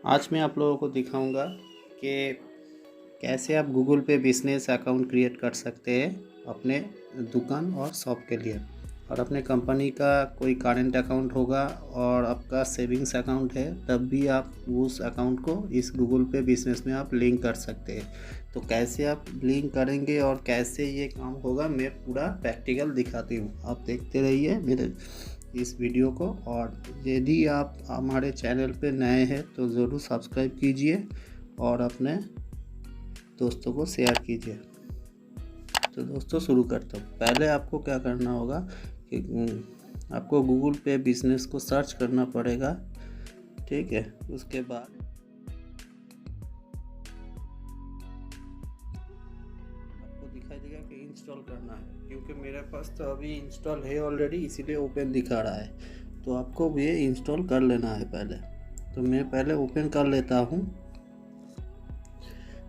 आज मैं आप लोगों को दिखाऊंगा कि कैसे आप गूगल पे बिजनेस अकाउंट क्रिएट कर सकते हैं अपने दुकान और शॉप के लिए। और अपने कंपनी का कोई करेंट अकाउंट होगा और आपका सेविंग्स अकाउंट है, तब भी आप उस अकाउंट को इस गूगल पे बिजनेस में आप लिंक कर सकते हैं। तो कैसे आप लिंक करेंगे और कैसे ये काम होगा, मैं पूरा प्रैक्टिकल दिखाती हूँ। आप देखते रहिए मेरे इस वीडियो को। और यदि आप हमारे चैनल पे नए हैं तो ज़रूर सब्सक्राइब कीजिए और अपने दोस्तों को शेयर कीजिए। तो दोस्तों शुरू करता हूँ। पहले आपको क्या करना होगा कि आपको गूगल पे बिजनेस को सर्च करना पड़ेगा, ठीक है। उसके बाद आपको दिखाई देगा कि इंस्टॉल करना है, क्योंकि मेरे पास तो अभी इंस्टॉल है ऑलरेडी, इसीलिए ओपन दिखा रहा है। तो आपको ये इंस्टॉल कर लेना है पहले। तो मैं पहले ओपन कर लेता हूँ।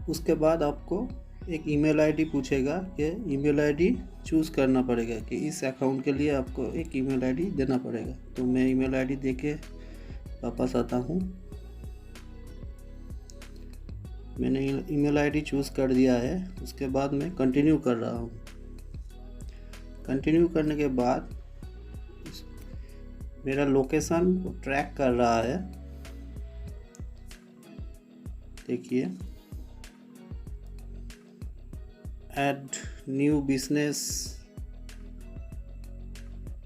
उसके बाद आपको एक ईमेल आईडी पूछेगा कि ईमेल आईडी चूज़ करना पड़ेगा कि इस अकाउंट के लिए आपको एक ईमेल आईडी देना पड़ेगा। तो मैं ईमेल आईडी देके वापस आता हूँ। मैंने ईमेल आईडी चूज़ कर दिया है। उसके बाद मैं कंटिन्यू कर रहा हूँ। कंटिन्यू करने के बाद मेरा लोकेशन को ट्रैक कर रहा है, देखिए। ऐड न्यू बिजनेस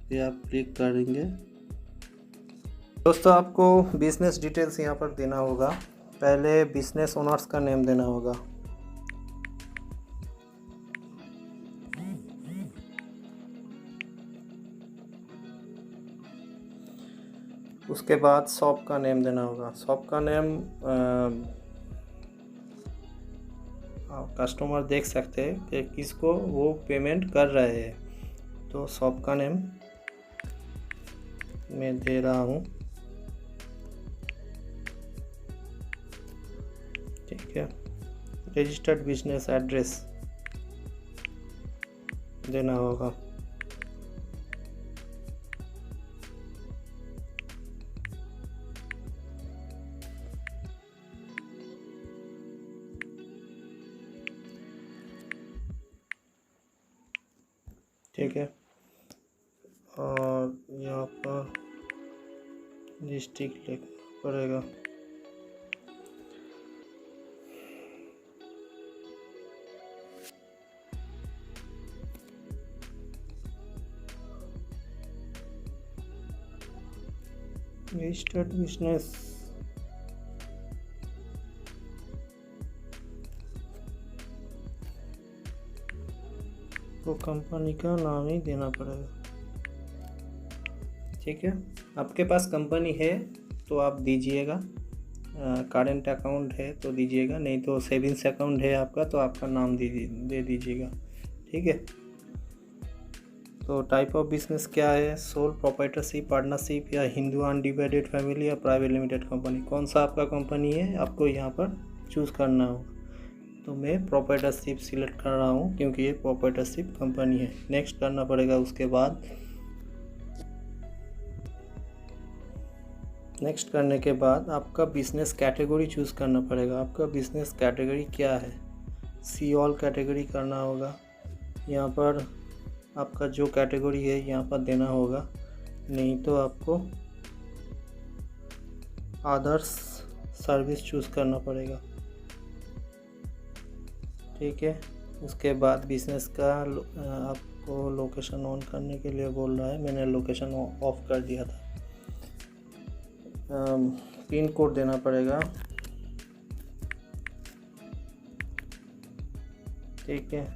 पे आप क्लिक करेंगे। दोस्तों, आपको बिजनेस डिटेल्स यहाँ पर देना होगा। पहले बिजनेस ओनर्स का नेम देना होगा। उसके बाद शॉप का नेम देना होगा। शॉप का नेम कस्टमर देख सकते हैं कि किसको वो पेमेंट कर रहे हैं। तो शॉप का नेम मैं दे रहा हूँ, ठीक है। रजिस्टर्ड बिजनेस एड्रेस देना होगा। ठीक है। और यहाँ पर डिस्ट्रिक्ट लिखना पड़ेगा। रजिस्टर्ड बिजनेस को कंपनी का नाम ही देना पड़ेगा, ठीक है। आपके पास कंपनी है तो आप दीजिएगा, करेंट अकाउंट है तो दीजिएगा, नहीं तो सेविंग्स अकाउंट है आपका तो आपका नाम दे दीजिएगा, ठीक है। तो टाइप ऑफ बिजनेस क्या है, सोल प्रोप्राइटरशिप, पार्टनरशिप या हिंदू अनडिवाइडेड फैमिली या प्राइवेट लिमिटेड कंपनी। कौन सा आपका कंपनी है आपको यहाँ पर चूज़ करना होगा। तो मैं प्रोप्राइटरशिप सिलेक्ट कर रहा हूँ क्योंकि ये प्रोप्राइटरशिप कंपनी है। नेक्स्ट करना पड़ेगा। उसके बाद नेक्स्ट करने के बाद आपका बिजनेस कैटेगरी चूज़ करना पड़ेगा। आपका बिजनेस कैटेगरी क्या है, सी ऑल कैटेगरी करना होगा। यहाँ पर आपका जो कैटेगरी है यहाँ पर देना होगा, नहीं तो आपको अदर्स सर्विस चूज़ करना पड़ेगा, ठीक है। उसके बाद बिजनेस का आपको लोकेशन ऑन करने के लिए बोल रहा है। मैंने लोकेशन ऑफ कर दिया था। पिन कोड देना पड़ेगा, ठीक है।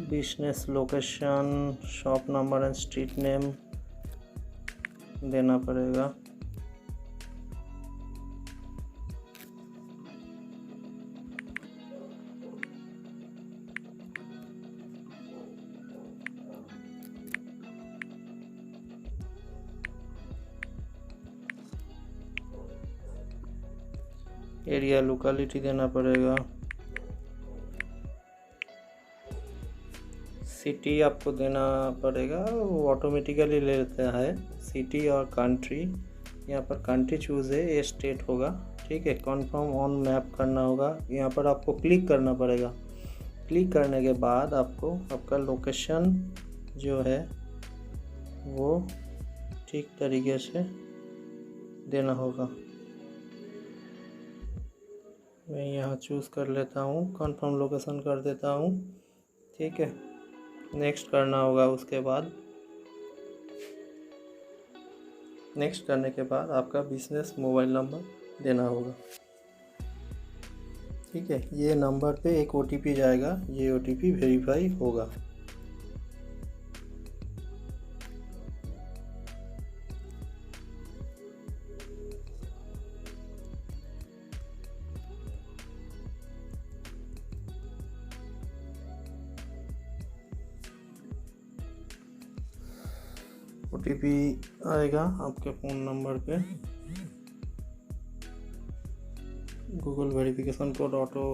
Business location, shop number and street name देना पड़ेगा। एरिया लोकेलिटी देना पड़ेगा। सिटी आपको देना पड़ेगा, वो ऑटोमेटिकली ले लेता है। सिटी और कंट्री यहाँ पर कंट्री चूज़ है, ये स्टेट होगा। ठीक है, कन्फर्म ऑन मैप करना होगा। यहाँ पर आपको क्लिक करना पड़ेगा। क्लिक करने के बाद आपको आपका लोकेशन जो है वो ठीक तरीके से देना होगा। मैं यहाँ चूज़ कर लेता हूँ, कंफर्म लोकेशन कर देता हूँ। ठीक है, नेक्स्ट करना होगा। उसके बाद नेक्स्ट करने के बाद आपका बिजनेस मोबाइल नंबर देना होगा। ठीक है, ये नंबर पे एक OTP जाएगा, ये OTP वेरीफाई होगा। OTP आएगा आपके फ़ोन नंबर पे। गूगल वेरिफिकेशन कोड ऑटो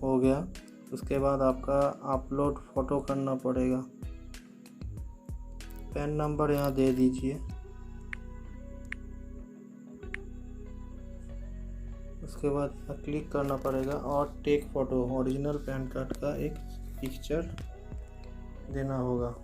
हो गया। उसके बाद आपका अपलोड फ़ोटो करना पड़ेगा। पैन नंबर यहाँ दे दीजिए। उसके बाद क्लिक करना पड़ेगा और take photo, original PAN card का एक पिक्चर देना होगा।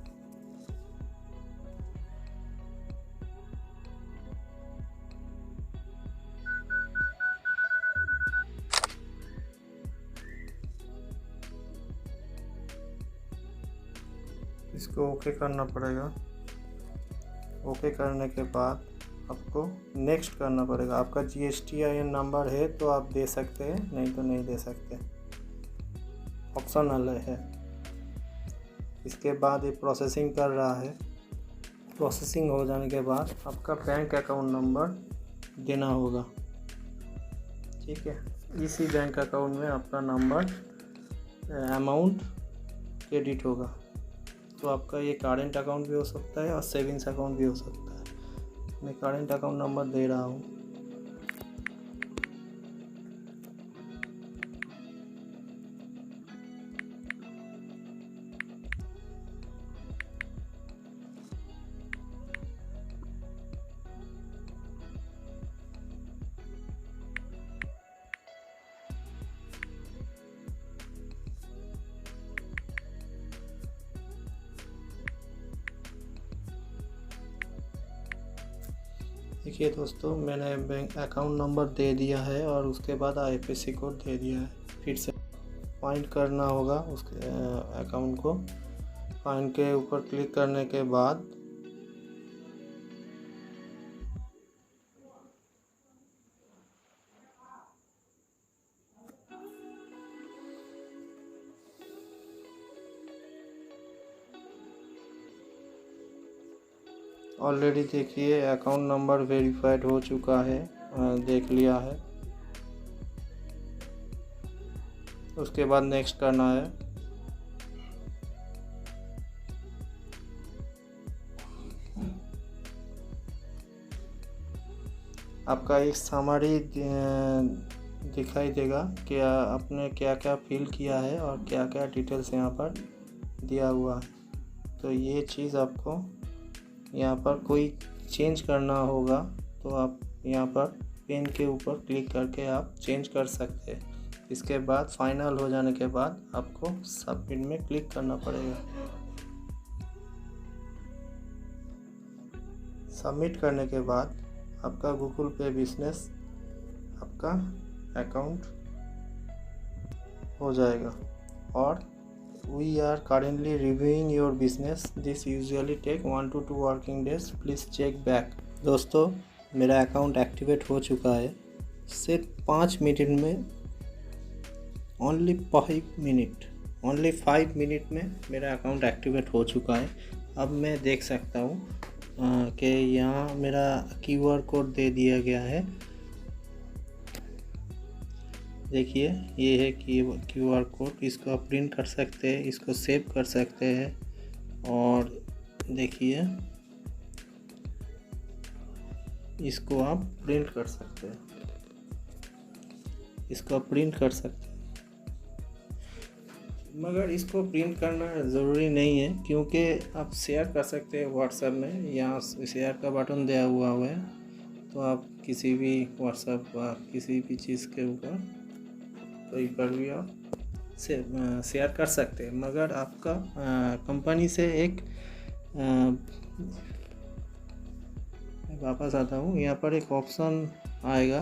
इसको ओके करना पड़ेगा। ओके करने के बाद आपको नेक्स्ट करना पड़ेगा। आपका GSTIN नंबर है तो आप दे सकते हैं, नहीं तो नहीं दे सकते, ऑप्शनल है। इसके बाद ये प्रोसेसिंग कर रहा है। प्रोसेसिंग हो जाने के बाद आपका बैंक अकाउंट नंबर देना होगा। ठीक है, इसी बैंक अकाउंट में आपका नंबर अमाउंट क्रेडिट होगा। तो आपका ये करेंट अकाउंट भी हो सकता है और सेविंग्स अकाउंट भी हो सकता है। मैं करेंट अकाउंट नंबर दे रहा हूँ। देखिए दोस्तों, मैंने बैंक अकाउंट नंबर दे दिया है और उसके बाद IFSC कोड दे दिया है। फिर से फाइंड करना होगा उसके अकाउंट को। फाइंड के ऊपर क्लिक करने के बाद ऑलरेडी देखिए अकाउंट नंबर वेरीफाइड हो चुका है, देख लिया है। उसके बाद नेक्स्ट करना है। आपका एक समरी दिखाई देगा कि आपने क्या क्या फिल किया है और क्या क्या डिटेल्स यहाँ पर दिया हुआ है। तो ये चीज़ आपको यहाँ पर कोई चेंज करना होगा तो आप यहाँ पर पेन के ऊपर क्लिक करके आप चेंज कर सकते हैं। इसके बाद फाइनल हो जाने के बाद आपको सबमिट में क्लिक करना पड़ेगा। सबमिट करने के बाद आपका गूगल पे बिजनेस आपका अकाउंट हो जाएगा। और We are currently reviewing your business. This usually take 1 to 2 working days. Please check back. दोस्तों, मेरा अकाउंट एक्टिवेट हो चुका है। सिर्फ 5 मिनट में, ओनली 5 मिनट में मेरा अकाउंट एक्टिवेट हो चुका है। अब मैं देख सकता हूँ कि यहाँ मेरा QR कोड दे दिया गया है। देखिए, ये है कि QR कोड, इसको आप प्रिंट कर सकते हैं, इसको सेव कर सकते हैं। और देखिए, इसको आप प्रिंट कर सकते हैं, इसको आप प्रिंट कर सकते हैं। मगर इसको प्रिंट करना ज़रूरी नहीं है, क्योंकि आप शेयर कर सकते हैं व्हाट्सएप में। यहाँ शेयर का बटन दिया हुआ है, तो आप किसी भी व्हाट्सएप या किसी भी चीज़ के ऊपर कहीं पर भी आप शेयर कर सकते हैं। मगर आपका कंपनी से एक वापस आता हूँ, यहाँ पर एक ऑप्शन आएगा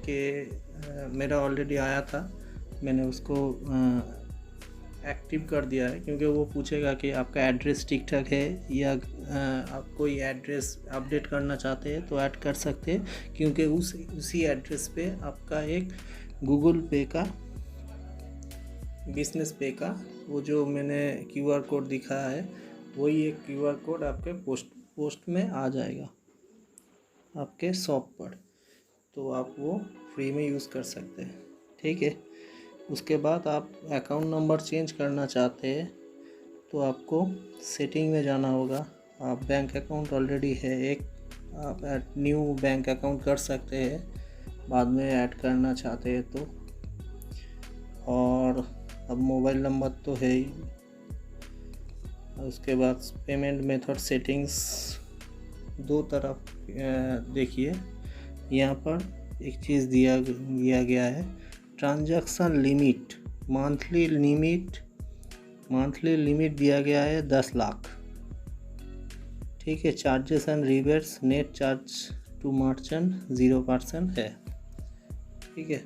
कि मेरा ऑलरेडी आया था, मैंने उसको एक्टिव कर दिया है, क्योंकि वो पूछेगा कि आपका एड्रेस ठीक ठाक है या आप कोई एड्रेस अपडेट करना चाहते हैं तो ऐड कर सकते हैं, क्योंकि उसी एड्रेस पे आपका एक गूगल पे का, बिजनेस पे का वो जो मैंने QR कोड दिखाया है, वही एक QR कोड आपके पोस्ट में आ जाएगा आपके शॉप पर, तो आप वो फ्री में यूज़ कर सकते हैं। ठीक है, उसके बाद आप अकाउंट नंबर चेंज करना चाहते हैं तो आपको सेटिंग में जाना होगा। आप बैंक अकाउंट ऑलरेडी है एक, आप न्यू बैंक अकाउंट कर सकते हैं बाद में ऐड करना चाहते हैं तो। और अब मोबाइल नंबर तो है ही, उसके बाद पेमेंट मेथड सेटिंग्स दो तरफ देखिए, यहाँ पर एक चीज़ दिया गया है, ट्रांजैक्शन लिमिट, मंथली लिमिट दिया गया है 10 लाख। ठीक है, charges and rebates, net charge to merchant 0% है। ठीक है,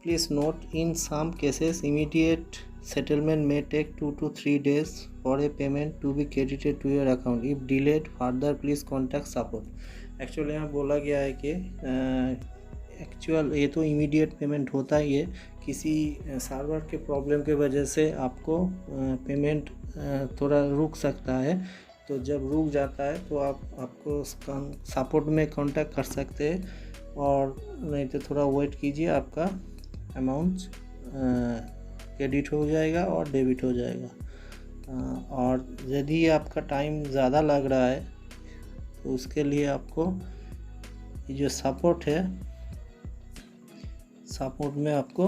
please note in some cases immediate settlement may take 2 to 3 days for a payment to be credited to your account. If delayed further, please contact support. Actually यहाँ बोला गया है कि ये तो इमीडिएट पेमेंट होता ही है, किसी सर्वर के प्रॉब्लम के वजह से आपको पेमेंट थोड़ा रुक सकता है, तो जब रुक जाता है तो आपको सपोर्ट में कांटेक्ट कर सकते हैं, और नहीं तो थोड़ा वेट कीजिए, आपका अमाउंट क्रेडिट हो जाएगा और डेबिट हो जाएगा। और यदि आपका टाइम ज़्यादा लग रहा है तो उसके लिए आपको ये जो सपोर्ट है, सपोर्ट में आपको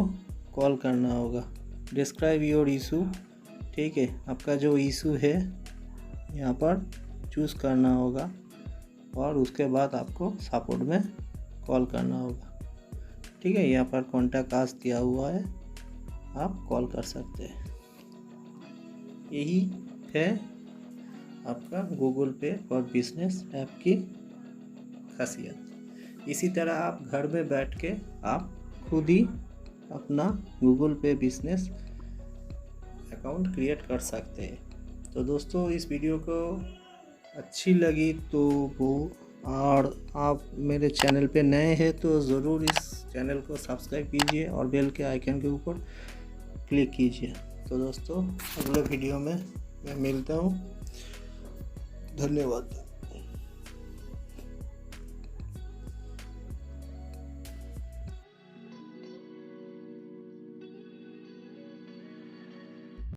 कॉल करना होगा। डिस्क्राइब योर इशू, ठीक है, आपका जो इशू है यहाँ पर चूज़ करना होगा और उसके बाद आपको सपोर्ट में कॉल करना होगा। ठीक है, यहाँ पर कॉन्टैक्ट अस दिया हुआ है, आप कॉल कर सकते हैं। यही है आपका गूगल पे फॉर बिजनेस ऐप की खासियत। इसी तरह आप घर में बैठ के आप खुद ही अपना गूगल पे बिजनेस अकाउंट क्रिएट कर सकते हैं। तो दोस्तों, इस वीडियो को अच्छी लगी तो वो, और आप मेरे चैनल पे नए हैं तो ज़रूर इस चैनल को सब्सक्राइब कीजिए और बेल के आइकन के ऊपर क्लिक कीजिए। तो दोस्तों, अगले वीडियो में मैं मिलता हूँ। धन्यवाद।